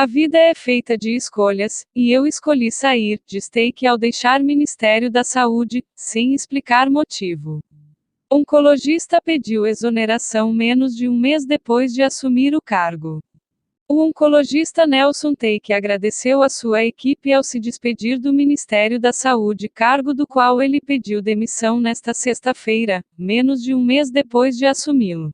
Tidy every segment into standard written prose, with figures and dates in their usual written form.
A vida é feita de escolhas, e eu escolhi sair, diz Take ao deixar Ministério da Saúde, sem explicar motivo. Oncologista pediu exoneração menos de um mês depois de assumir o cargo. O oncologista Nelson Take agradeceu a sua equipe ao se despedir do Ministério da Saúde, cargo do qual ele pediu demissão nesta sexta-feira, menos de um mês depois de assumi-lo.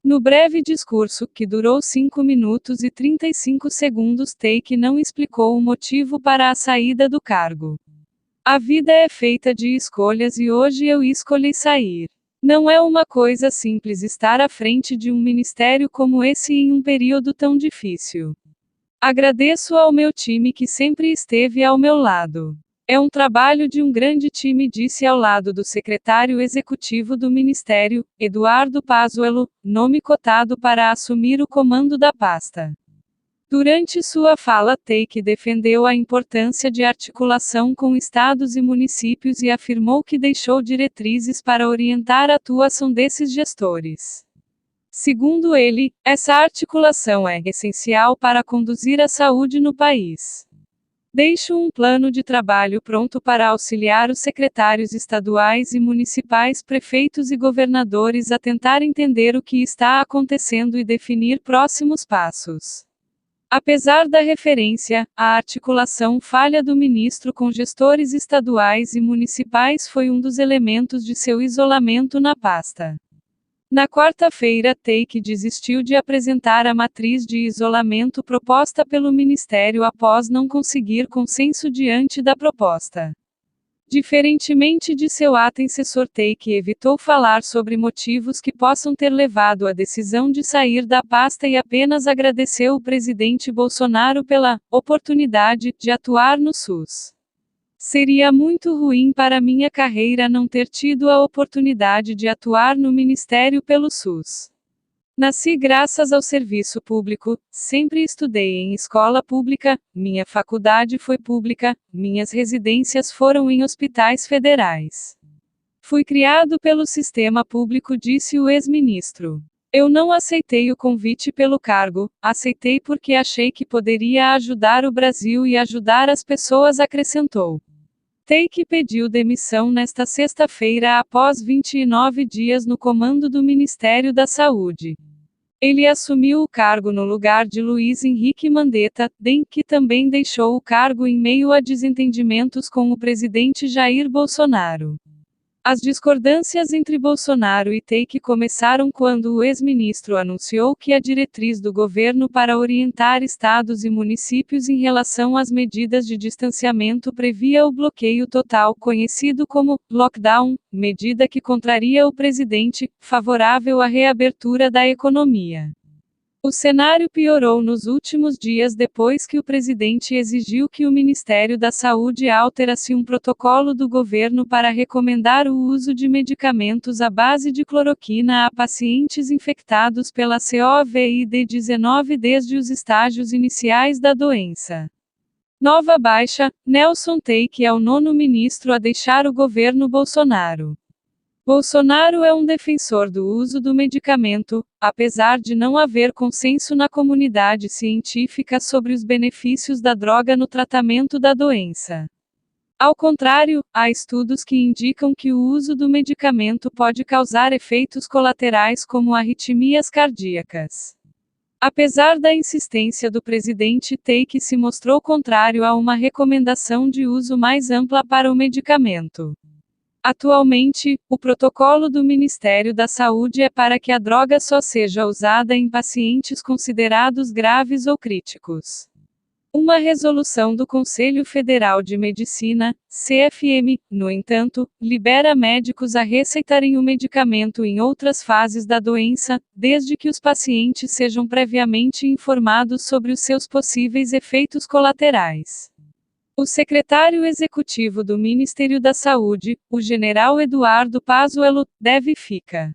No breve discurso, que durou 5 minutos e 35 segundos, Take não explicou o motivo para a saída do cargo. A vida é feita de escolhas e hoje eu escolhi sair. Não é uma coisa simples estar à frente de um ministério como esse em um período tão difícil. Agradeço ao meu time que sempre esteve ao meu lado. É um trabalho de um grande time, disse ao lado do secretário executivo do Ministério, Eduardo Pazuello, nome cotado para assumir o comando da pasta. Durante sua fala, Take defendeu a importância de articulação com estados e municípios e afirmou que deixou diretrizes para orientar a atuação desses gestores. Segundo ele, essa articulação é essencial para conduzir a saúde no país. Deixo um plano de trabalho pronto para auxiliar os secretários estaduais e municipais, prefeitos e governadores a tentar entender o que está acontecendo e definir próximos passos. Apesar da referência, a articulação falha do ministro com gestores estaduais e municipais foi um dos elementos de seu isolamento na pasta. Na quarta-feira, Take desistiu de apresentar a matriz de isolamento proposta pelo Ministério após não conseguir consenso diante da proposta. Diferentemente de seu antecessor, Take evitou falar sobre motivos que possam ter levado à decisão de sair da pasta e apenas agradeceu o presidente Bolsonaro pela oportunidade de atuar no SUS. Seria muito ruim para minha carreira não ter tido a oportunidade de atuar no Ministério pelo SUS. Nasci graças ao serviço público, sempre estudei em escola pública, minha faculdade foi pública, minhas residências foram em hospitais federais. Fui criado pelo sistema público, disse o ex-ministro. Eu não aceitei o convite pelo cargo, aceitei porque achei que poderia ajudar o Brasil e ajudar as pessoas, acrescentou. Take pediu demissão nesta sexta-feira após 29 dias no comando do Ministério da Saúde. Ele assumiu o cargo no lugar de Luiz Henrique Mandetta, DEM, que também deixou o cargo em meio a desentendimentos com o presidente Jair Bolsonaro. As discordâncias entre Bolsonaro e Take começaram quando o ex-ministro anunciou que a diretriz do governo para orientar estados e municípios em relação às medidas de distanciamento previa o bloqueio total, conhecido como lockdown, medida que contraria o presidente, favorável à reabertura da economia. O cenário piorou nos últimos dias depois que o presidente exigiu que o Ministério da Saúde alterasse um protocolo do governo para recomendar o uso de medicamentos à base de cloroquina a pacientes infectados pela Covid-19 desde os estágios iniciais da doença. Nova baixa, Nelson Take é o 9º ministro a deixar o governo Bolsonaro. Bolsonaro é um defensor do uso do medicamento, apesar de não haver consenso na comunidade científica sobre os benefícios da droga no tratamento da doença. Ao contrário, há estudos que indicam que o uso do medicamento pode causar efeitos colaterais como arritmias cardíacas. Apesar da insistência do presidente, Take se mostrou contrário a uma recomendação de uso mais ampla para o medicamento. Atualmente, o protocolo do Ministério da Saúde é para que a droga só seja usada em pacientes considerados graves ou críticos. Uma resolução do Conselho Federal de Medicina, CFM, no entanto, libera médicos a receitarem o medicamento em outras fases da doença, desde que os pacientes sejam previamente informados sobre os seus possíveis efeitos colaterais. O secretário executivo do Ministério da Saúde, o general Eduardo Pazuello, deve ficar.